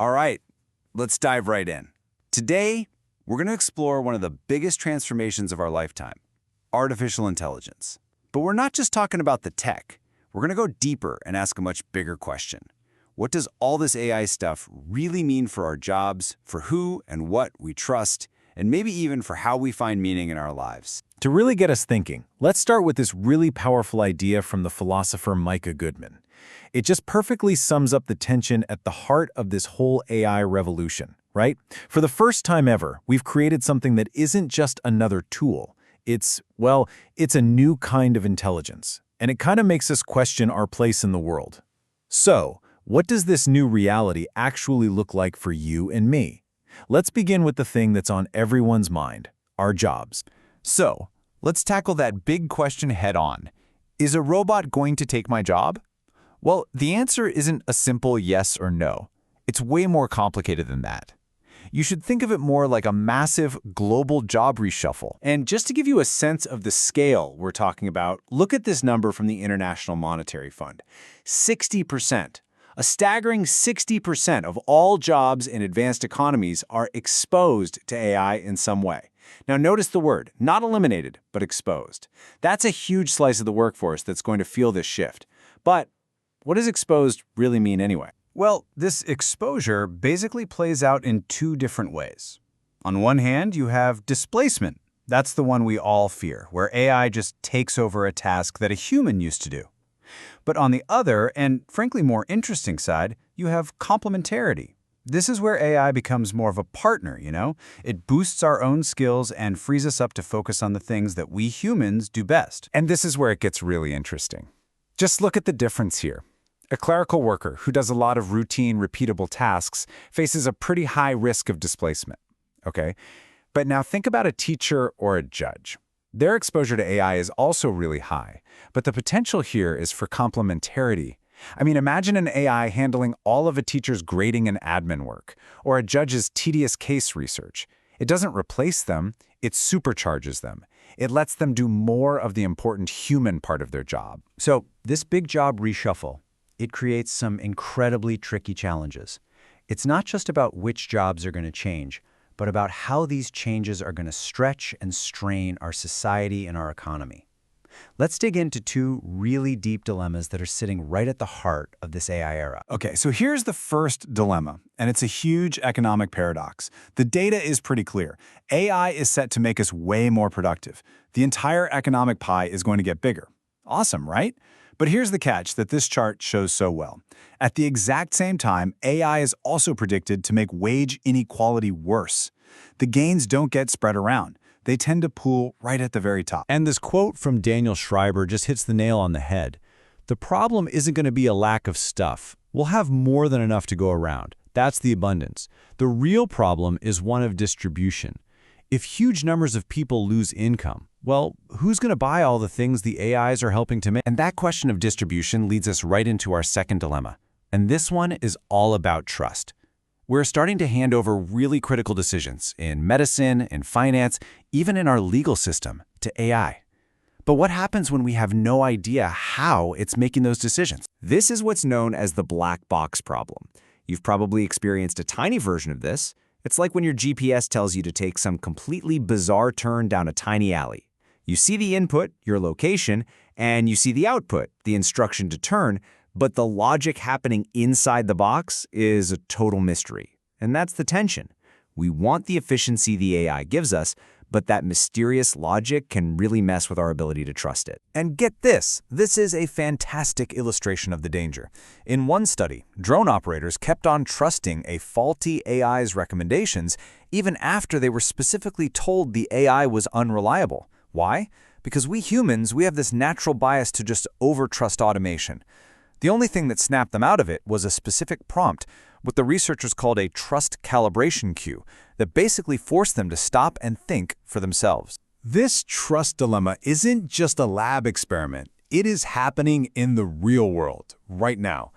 All right, let's dive right in. Today, we're going to explore one of the biggest transformations of our lifetime, artificial intelligence. But we're not just talking about the tech. We're going to go deeper and ask a much bigger question. What does all this AI stuff really mean for our jobs, for who and what we trust, and maybe even for how we find meaning in our lives? To really get us thinking, let's start with this really powerful idea from the philosopher Micah Goodman. It just perfectly sums up the tension at the heart of this whole AI revolution, right? For the first time ever, we've created something that isn't just another tool. It's a new kind of intelligence, and it kind of makes us question our place in the world. So, what does this new reality actually look like for you and me? Let's begin with the thing that's on everyone's mind, our jobs. So, let's tackle that big question head on. Is a robot going to take my job? Well, the answer isn't a simple yes or no. It's way more complicated than that. You should think of it more like a massive global job reshuffle. And just to give you a sense of the scale we're talking about, look at this number from the International Monetary Fund. 60%. A staggering 60% of all jobs in advanced economies are exposed to AI in some way. Now notice the word, not eliminated, but exposed. That's a huge slice of the workforce that's going to feel this shift. But what does exposed really mean anyway? Well, this exposure basically plays out in two different ways. On one hand, you have displacement. That's the one we all fear, where AI just takes over a task that a human used to do. But on the other, and frankly more interesting side, you have complementarity. This is where AI becomes more of a partner, you know? It boosts our own skills and frees us up to focus on the things that we humans do best. And this is where it gets really interesting. Just look at the difference here. A clerical worker who does a lot of routine, repeatable tasks faces a pretty high risk of displacement, okay? But now think about a teacher or a judge. Their exposure to AI is also really high, but the potential here is for complementarity. I mean, imagine an AI handling all of a teacher's grading and admin work, or a judge's tedious case research. It doesn't replace them, it supercharges them. It lets them do more of the important human part of their job. So this big job reshuffle, it creates some incredibly tricky challenges. It's not just about which jobs are going to change, but about how these changes are going to stretch and strain our society and our economy. Let's dig into two really deep dilemmas that are sitting right at the heart of this AI era. Okay, so here's the first dilemma, and it's a huge economic paradox. The data is pretty clear. AI is set to make us way more productive. The entire economic pie is going to get bigger. Awesome, right? But here's the catch that this chart shows so well. At the exact same time, AI is also predicted to make wage inequality worse. The gains don't get spread around. They tend to pool right at the very top. And this quote from Daniel Schreiber just hits the nail on the head. The problem isn't going to be a lack of stuff. We'll have more than enough to go around. That's the abundance. The real problem is one of distribution. If huge numbers of people lose income, well, who's going to buy all the things the AIs are helping to make? And that question of distribution leads us right into our second dilemma. And this one is all about trust. We're starting to hand over really critical decisions in medicine, in finance, even in our legal system to AI. But what happens when we have no idea how it's making those decisions? This is what's known as the black box problem. You've probably experienced a tiny version of this. It's like when your GPS tells you to take some completely bizarre turn down a tiny alley. You see the input, your location, and you see the output, the instruction to turn, but the logic happening inside the box is a total mystery. And that's the tension. We want the efficiency the AI gives us, but that mysterious logic can really mess with our ability to trust it. And get this is a fantastic illustration of the danger. In one study, drone operators kept on trusting a faulty AI's recommendations even after they were specifically told the AI was unreliable. Why? Because we humans, we have this natural bias to just over-trust automation. The only thing that snapped them out of it was a specific prompt, what the researchers called a trust calibration cue, that basically forced them to stop and think for themselves. This trust dilemma isn't just a lab experiment. It is happening in the real world, right now.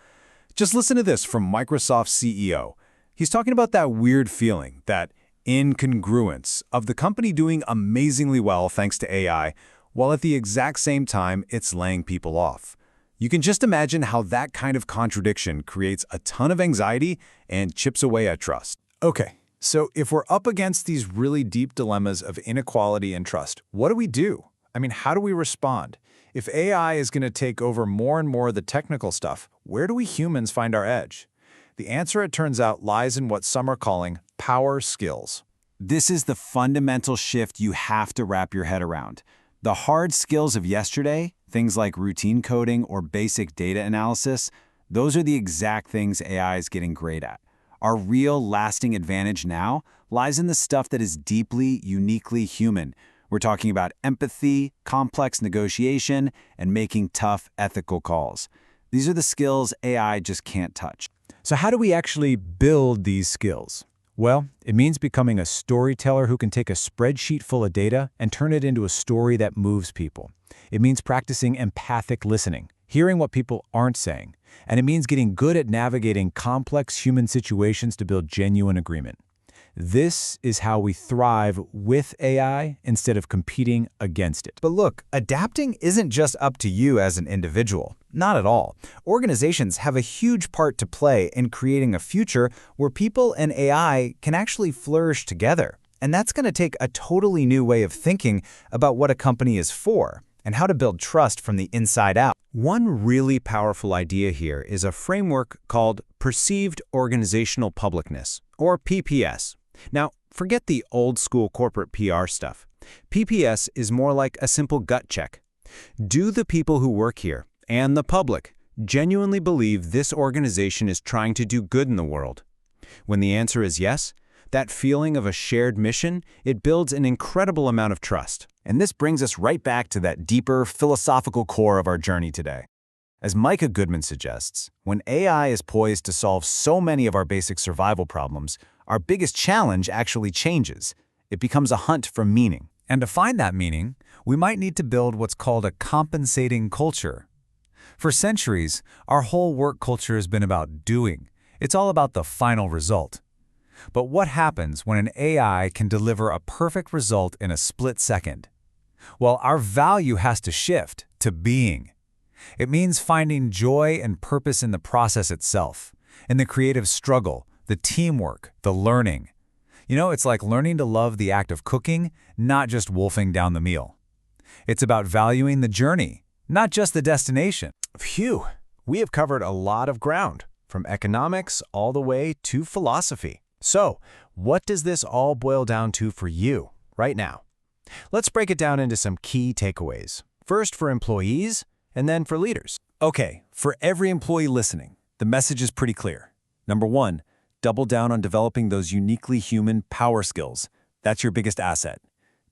Just listen to this from Microsoft's CEO. He's talking about that weird feeling, that incongruence of the company doing amazingly well thanks to AI, while at the exact same time it's laying people off. You can just imagine how that kind of contradiction creates a ton of anxiety and chips away at trust. Okay, so if we're up against these really deep dilemmas of inequality and trust, what do we do? I mean, how do we respond? If AI is going to take over more and more of the technical stuff, where do we humans find our edge? The answer, it turns out, lies in what some are calling power skills. This is the fundamental shift you have to wrap your head around. The hard skills of yesterday, things like routine coding or basic data analysis, those are the exact things AI is getting great at. Our real, lasting advantage now lies in the stuff that is deeply, uniquely human. We're talking about empathy, complex negotiation, and making tough, ethical calls. These are the skills AI just can't touch. So how do we actually build these skills? Well, it means becoming a storyteller who can take a spreadsheet full of data and turn it into a story that moves people. It means practicing empathic listening, hearing what people aren't saying. And it means getting good at navigating complex human situations to build genuine agreement. This is how we thrive with AI instead of competing against it. But look, adapting isn't just up to you as an individual. Not at all. Organizations have a huge part to play in creating a future where people and AI can actually flourish together. And that's going to take a totally new way of thinking about what a company is for and how to build trust from the inside out. One really powerful idea here is a framework called Perceived Organizational Publicness, or PPS. Now, forget the old-school corporate PR stuff. PPS is more like a simple gut check. Do the people who work here and the public genuinely believe this organization is trying to do good in the world? When the answer is yes, that feeling of a shared mission, it builds an incredible amount of trust. And this brings us right back to that deeper, philosophical core of our journey today. As Micah Goodman suggests, when AI is poised to solve so many of our basic survival problems, our biggest challenge actually changes. It becomes a hunt for meaning. And to find that meaning, we might need to build what's called a compensating culture. For centuries, our whole work culture has been about doing. It's all about the final result. But what happens when an AI can deliver a perfect result in a split second? Well, our value has to shift to being. It means finding joy and purpose in the process itself, in the creative struggle, the teamwork, the learning. You know, it's like learning to love the act of cooking, not just wolfing down the meal. It's about valuing the journey, not just the destination. Phew, we have covered a lot of ground, from economics all the way to philosophy. So, what does this all boil down to for you right now? Let's break it down into some key takeaways. First for employees, and then for leaders. Okay, for every employee listening, the message is pretty clear. Number one, double down on developing those uniquely human power skills. That's your biggest asset.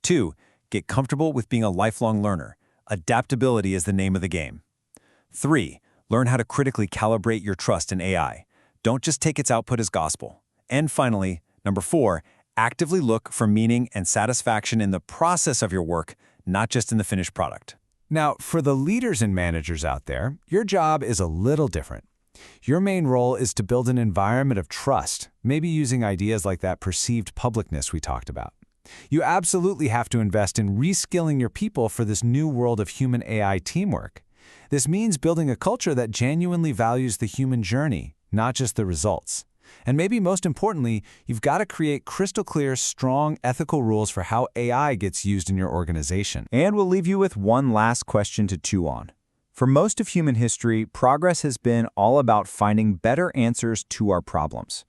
Two, get comfortable with being a lifelong learner. Adaptability is the name of the game. Three, learn how to critically calibrate your trust in AI. Don't just take its output as gospel. And finally, number four, actively look for meaning and satisfaction in the process of your work, not just in the finished product. Now, for the leaders and managers out there, your job is a little different. Your main role is to build an environment of trust, maybe using ideas like that perceived publicness we talked about. You absolutely have to invest in reskilling your people for this new world of human-AI teamwork. This means building a culture that genuinely values the human journey, not just the results. And maybe most importantly, you've got to create crystal clear, strong ethical rules for how AI gets used in your organization. And we'll leave you with one last question to chew on. For most of human history, progress has been all about finding better answers to our problems.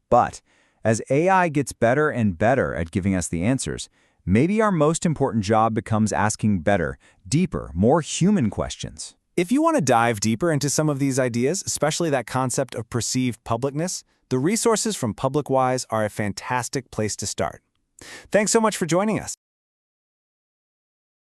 But as AI gets better and better at giving us the answers, maybe our most important job becomes asking better, deeper, more human questions. If you want to dive deeper into some of these ideas, especially that concept of perceived publicness, the resources from PublicWise are a fantastic place to start. Thanks so much for joining us.